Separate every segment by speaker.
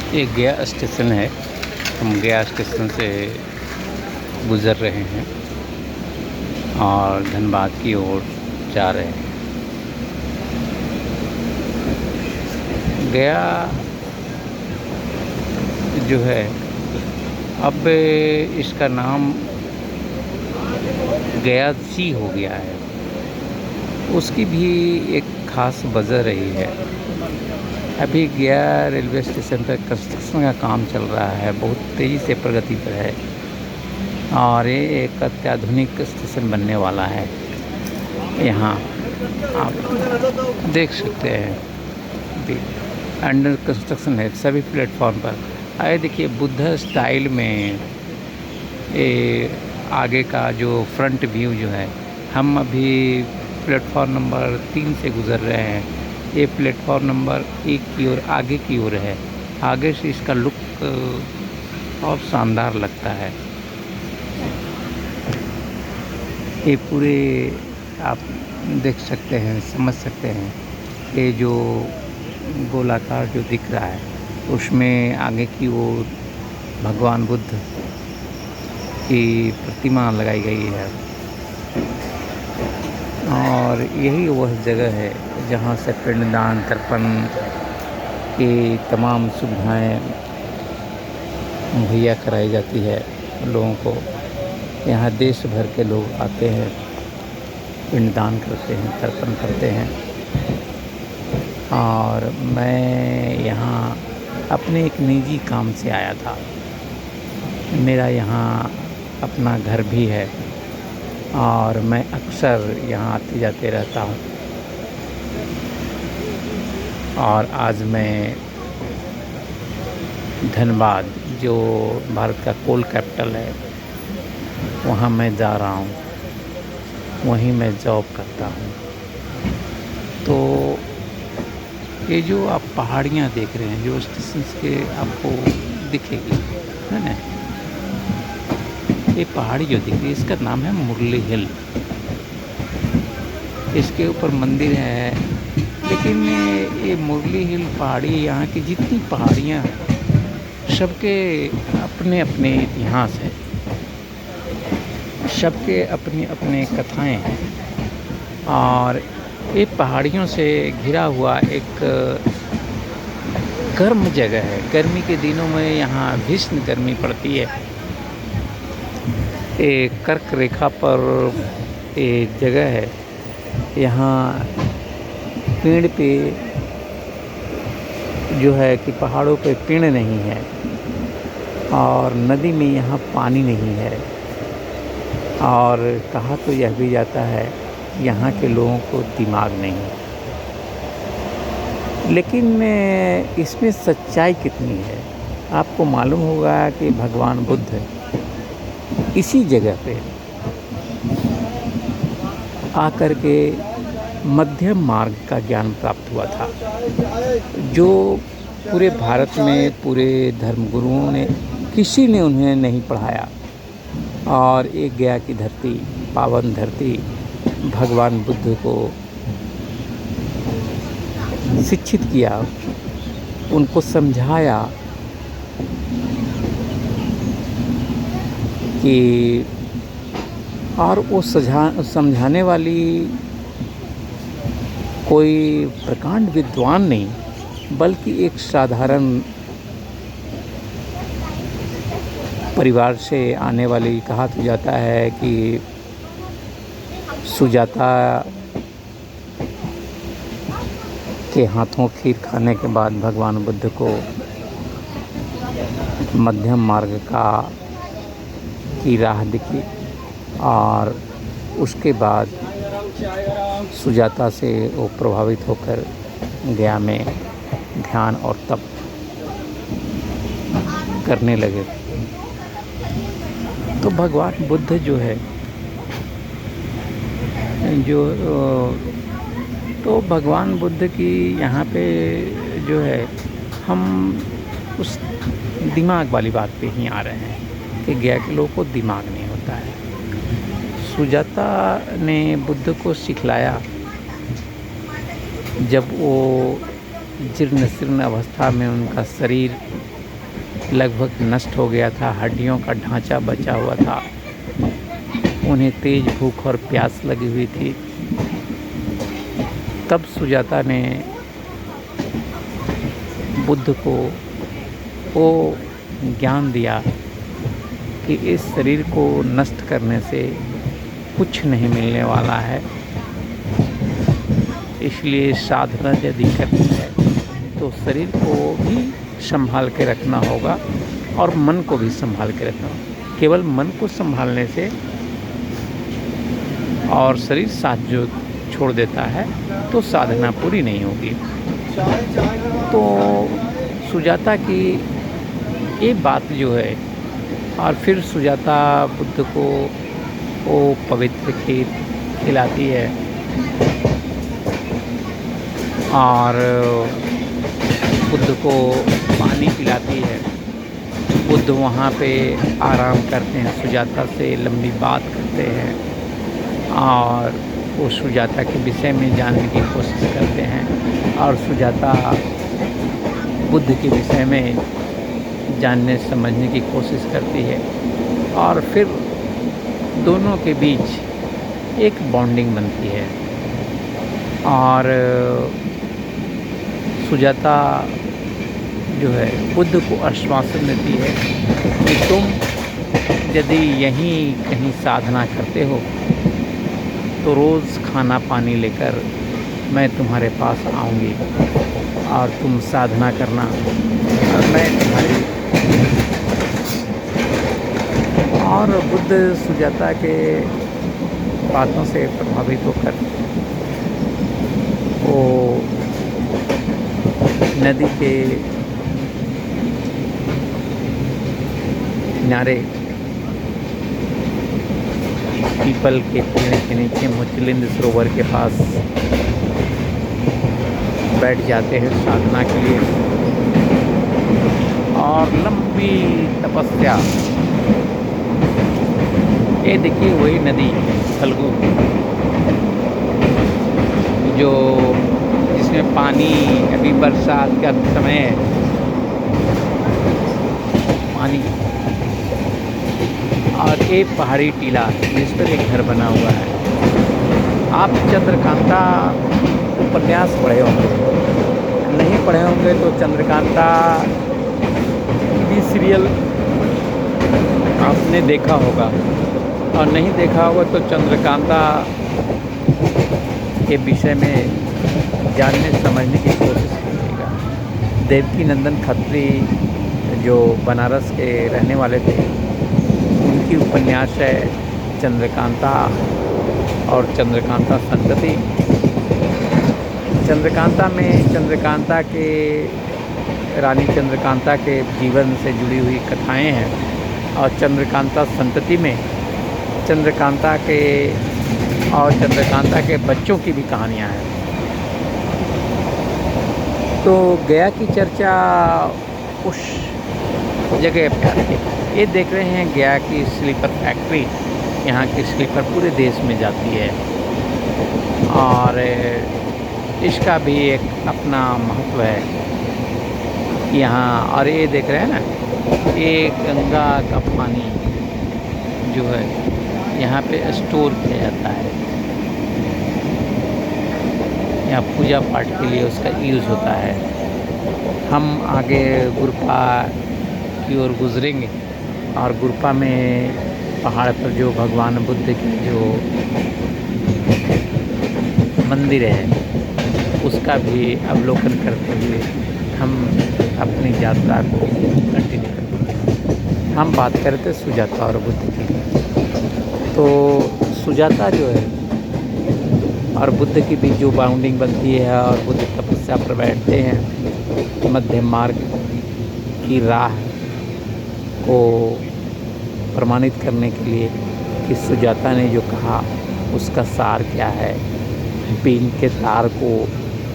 Speaker 1: एक गया स्टेशन है। हम गया स्टेशन से गुज़र रहे हैं और धनबाद की ओर जा रहे हैं। गया जो है अब इसका नाम गया सी हो गया है। उसकी भी एक ख़ास वजह रही है। अभी गया रेलवे स्टेशन पर कंस्ट्रक्शन का काम चल रहा है, बहुत तेज़ी से प्रगति पर है और ये एक अत्याधुनिक स्टेशन बनने वाला है। यहाँ आप देख सकते हैं अभी अंडर कंस्ट्रक्शन है सभी प्लेटफॉर्म पर। आए देखिए बुद्धा स्टाइल में ये आगे का जो फ्रंट व्यू जो है, हम अभी प्लेटफॉर्म नंबर 3 से गुज़र रहे हैं। ये प्लेटफॉर्म नंबर 1 की ओर आगे की ओर है। आगे से इसका लुक और शानदार लगता है। ये पूरे आप देख सकते हैं, समझ सकते हैं। ये जो गोलाकार जो दिख रहा है उसमें आगे की ओर भगवान बुद्ध की प्रतिमा लगाई गई है और यही वह जगह है जहाँ से पिंडदान तर्पण की तमाम सुविधाएं मुहैया कराई जाती है लोगों को। यहाँ देश भर के लोग आते हैं, पिंडदान करते हैं, तर्पण करते हैं। और मैं यहाँ अपने एक निजी काम से आया था। मेरा यहाँ अपना घर भी है और मैं अक्सर यहाँ आते जाते रहता हूँ। और आज मैं धनबाद जो भारत का कोल कैपिटल है वहाँ मैं जा रहा हूँ, वहीं मैं जॉब करता हूँ। तो ये जो आप पहाड़ियाँ देख रहे हैं जो स्टेशन के आपको दिखेगी है ना, ये पहाड़ी जो दिख रही है इसका नाम है मुरली हिल। इसके ऊपर मंदिर है, लेकिन ये मुरली हिल पहाड़ी, यहाँ की जितनी पहाड़ियाँ हैं सबके अपने अपने इतिहास है, सबके अपने अपने कथाएं हैं। और ये पहाड़ियों से घिरा हुआ एक गर्म जगह है। गर्मी के दिनों में यहाँ भीषण गर्मी पड़ती है। एक कर्क रेखा पर एक जगह है, यहाँ पेड़ पे जो है कि पहाड़ों पे पेड़ नहीं है और नदी में यहाँ पानी नहीं है। और कहा तो यह भी जाता है यहाँ के लोगों को दिमाग नहीं। लेकिन इसमें सच्चाई कितनी है आपको मालूम होगा कि भगवान बुद्ध इसी जगह पे आकर के मध्यम मार्ग का ज्ञान प्राप्त हुआ था, जो पूरे भारत में पूरे धर्मगुरुओं ने किसी ने उन्हें नहीं पढ़ाया। और एक गया की धरती, पावन धरती भगवान बुद्ध को शिक्षित किया, उनको समझाया कि और वो समझाने वाली कोई प्रकांड विद्वान नहीं बल्कि एक साधारण परिवार से आने वाली। कहा तो जाता है कि सुजाता के हाथों खीर खाने के बाद भगवान बुद्ध को मध्यम मार्ग की राह दिखी और उसके बाद सुजाता से वो प्रभावित होकर गया में ध्यान और तप करने लगे। तो भगवान बुद्ध जो है तो भगवान बुद्ध की यहाँ पे जो है हम उस दिमाग वाली बात पे ही आ रहे हैं कि गया के लोगों को दिमाग नहीं होता है। सुजाता ने बुद्ध को सिखलाया जब वो जीर्ण शीर्ण अवस्था में उनका शरीर लगभग नष्ट हो गया था, हड्डियों का ढांचा बचा हुआ था, उन्हें तेज भूख और प्यास लगी हुई थी। तब सुजाता ने बुद्ध को वो ज्ञान दिया कि इस शरीर को नष्ट करने से कुछ नहीं मिलने वाला है, इसलिए साधना यदि करनी है तो शरीर को भी संभाल के रखना होगा और मन को भी संभाल के रखना होगा। केवल मन को संभालने से और शरीर साथ जो छोड़ देता है तो साधना पूरी नहीं होगी। तो सुजाता की ये बात जो है, और फिर सुजाता बुद्ध को वो पवित्र खीर खिलाती है और बुद्ध को पानी पिलाती है। बुद्ध वहाँ पे आराम करते हैं, सुजाता से लंबी बात करते हैं और वो सुजाता के विषय में जानने की कोशिश करते हैं और सुजाता बुद्ध के विषय में जानने समझने की कोशिश करती है और फिर दोनों के बीच एक बॉन्डिंग बनती है और सुजाता जो है बुद्ध को आश्वासन देती है कि तुम यदि यहीं कहीं साधना करते हो तो रोज़ खाना पानी लेकर मैं तुम्हारे पास आऊँगी और तुम साधना करना और मैं तुम्हारी। और बुद्ध सुजाता के बातों से प्रभावित होकर वो नदी के किनारे पीपल के पेड़ के नीचे मुचलिंद सरोवर के पास बैठ जाते हैं साधना के लिए और लंबी तपस्या। ये देखिए वही नदी फल्गु जो जिसमें पानी अभी बरसात का समय है, पानी और एक पहाड़ी टीला जिस पर एक घर बना हुआ है। आप चंद्रकांता उपन्यास पढ़े होंगे, नहीं पढ़े होंगे तो चंद्रकांता टीवी सीरियल आपने देखा होगा और नहीं देखा होगा तो चंद्रकांता के विषय में जानने समझने की कोशिश कीजिएगा। देवकीनंदन खत्री जो बनारस के रहने वाले थे, उनकी उपन्यास है चंद्रकांता और चंद्रकांता संतति। चंद्रकांता में चंद्रकांता के रानी चंद्रकांता के जीवन से जुड़ी हुई कथाएं हैं और चंद्रकांता संतति में चंद्रकांता के और चंद्रकांता के बच्चों की भी कहानियां हैं। तो गया की चर्चा उस जगह पे आती है। ये देख रहे हैं गया की स्लीपर फैक्ट्री, यहाँ की स्लीपर पूरे देश में जाती है और इसका भी एक अपना महत्व है यहाँ। और ये देख रहे हैं ना, ये गंगा का पानी जो है यहाँ पे स्टोर किया जाता है, यहाँ पूजा पाठ के लिए उसका यूज़ होता है। हम आगे गुरपा की ओर गुजरेंगे और गुरपा में पहाड़ पर जो भगवान बुद्ध की जो मंदिर है उसका भी अवलोकन करते हुए हम अपनी यात्रा को कंटिन्यू करेंगे। हम बात करते सुजाता और बुद्ध की। तो सुजाता जो है और बुद्ध की भी जो बाउंडिंग बनती है और बुद्ध तपस्या पर बैठते हैं, मध्य मार्ग की राह को प्रमाणित करने के लिए कि सुजाता ने जो कहा उसका सार क्या है। बीन के तार को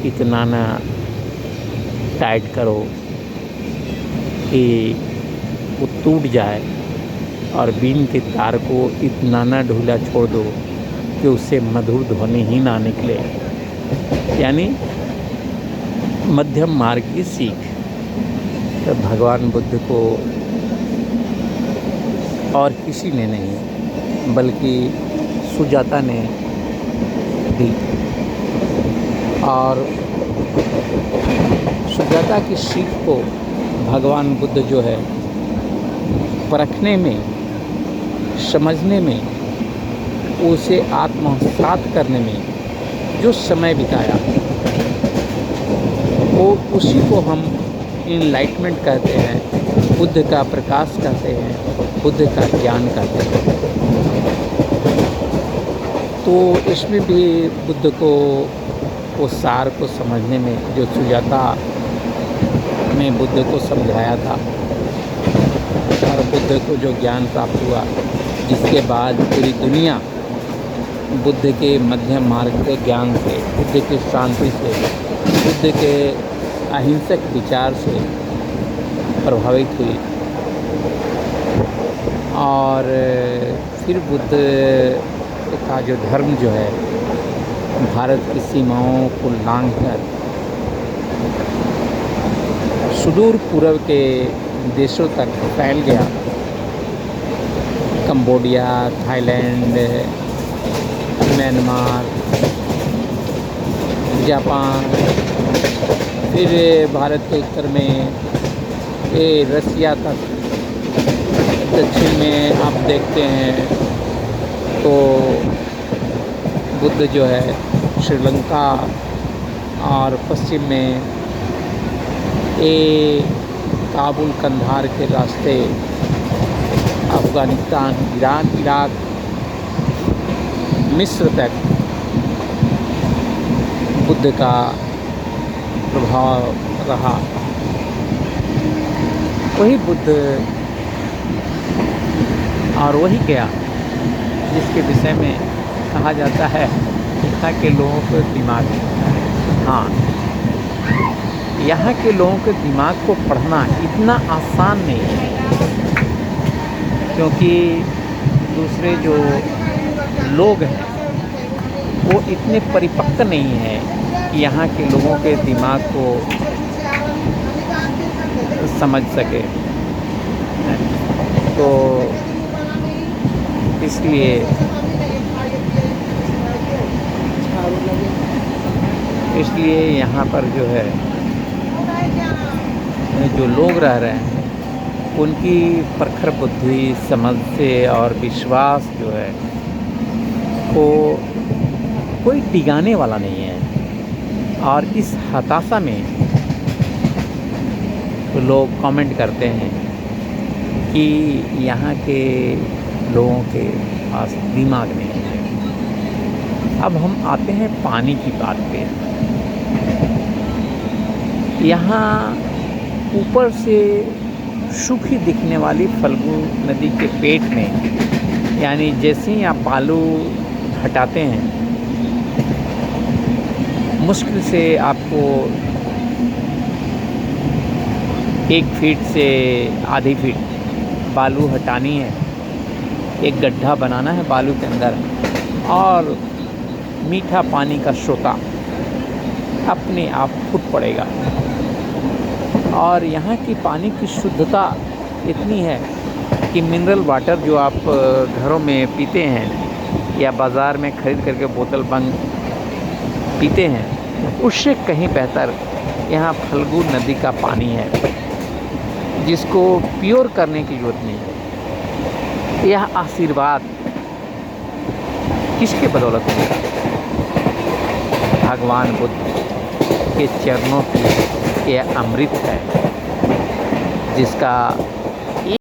Speaker 1: इतना ना टाइट करो कि वो टूट जाए और बीन के तार को इतना ना ढीला छोड़ दो कि उससे मधुर ध्वनि ही ना निकले। यानी मध्यम मार्ग की सीख भगवान बुद्ध को और किसी ने नहीं बल्कि सुजाता ने दी। और सुजाता की सीख को भगवान बुद्ध जो है परखने में, समझने में, उसे आत्मसात करने में जो समय बिताया, वो उसी को हम इनलाइटमेंट कहते हैं, बुद्ध का प्रकाश कहते हैं, बुद्ध का ज्ञान कहते हैं। तो इसमें भी बुद्ध को वो सार को समझने में जो सुजाता ने बुद्ध को समझाया था और बुद्ध को जो ज्ञान प्राप्त हुआ, जिसके बाद पूरी दुनिया बुद्ध के मध्यम मार्ग के ज्ञान से, बुद्ध की शांति से, बुद्ध के अहिंसक विचार से प्रभावित हुई। और फिर बुद्ध का जो धर्म जो है भारत की सीमाओं को लांघकर सुदूर पूर्व के देशों तक फैल गया। कंबोडिया, थाईलैंड, म्यांमार, जापान, फिर भारत के उत्तर में ये रसिया तक, दक्षिण में आप देखते हैं तो बुद्ध जो है श्रीलंका, और पश्चिम में ये काबुल कंधार के रास्ते, अफ़गानिस्तान, ईरान, इराक, मिस्र तक बुद्ध का प्रभाव रहा। वही बुद्ध और वही ज्ञान जिसके विषय में कहा जाता है यहाँ के लोगों के दिमाग, हाँ, यहाँ के लोगों के दिमाग को पढ़ना इतना आसान नहीं है, क्योंकि दूसरे जो लोग हैं वो इतने परिपक्व नहीं हैं कि यहाँ के लोगों के दिमाग को समझ सके। तो इसलिए यहाँ पर जो है जो लोग रह रहे हैं उनकी प्रखर बुद्धि, समझ से और विश्वास जो है वो कोई डिगाने वाला नहीं है। और इस हताशा में तो लोग कमेंट करते हैं कि यहाँ के लोगों के पास दिमाग नहीं है। अब हम आते हैं पानी की बात पे। यहाँ ऊपर से सूखी दिखने वाली फल्गु नदी के पेट में, यानी जैसे ही आप बालू हटाते हैं, मुश्किल से आपको 1 फीट से आधी फीट बालू हटानी है, एक गड्ढा बनाना है बालू के अंदर, और मीठा पानी का सोता अपने आप फूट पड़ेगा। और यहाँ की पानी की शुद्धता इतनी है कि मिनरल वाटर जो आप घरों में पीते हैं या बाज़ार में ख़रीद करके बोतल बंद पीते हैं, उससे कहीं बेहतर यहाँ फल्गु नदी का पानी है, जिसको प्योर करने की ज़रूरत नहीं है। यह आशीर्वाद किसके बदौलत है? भगवान बुद्ध के चरणों की यह अमृत है, जिसका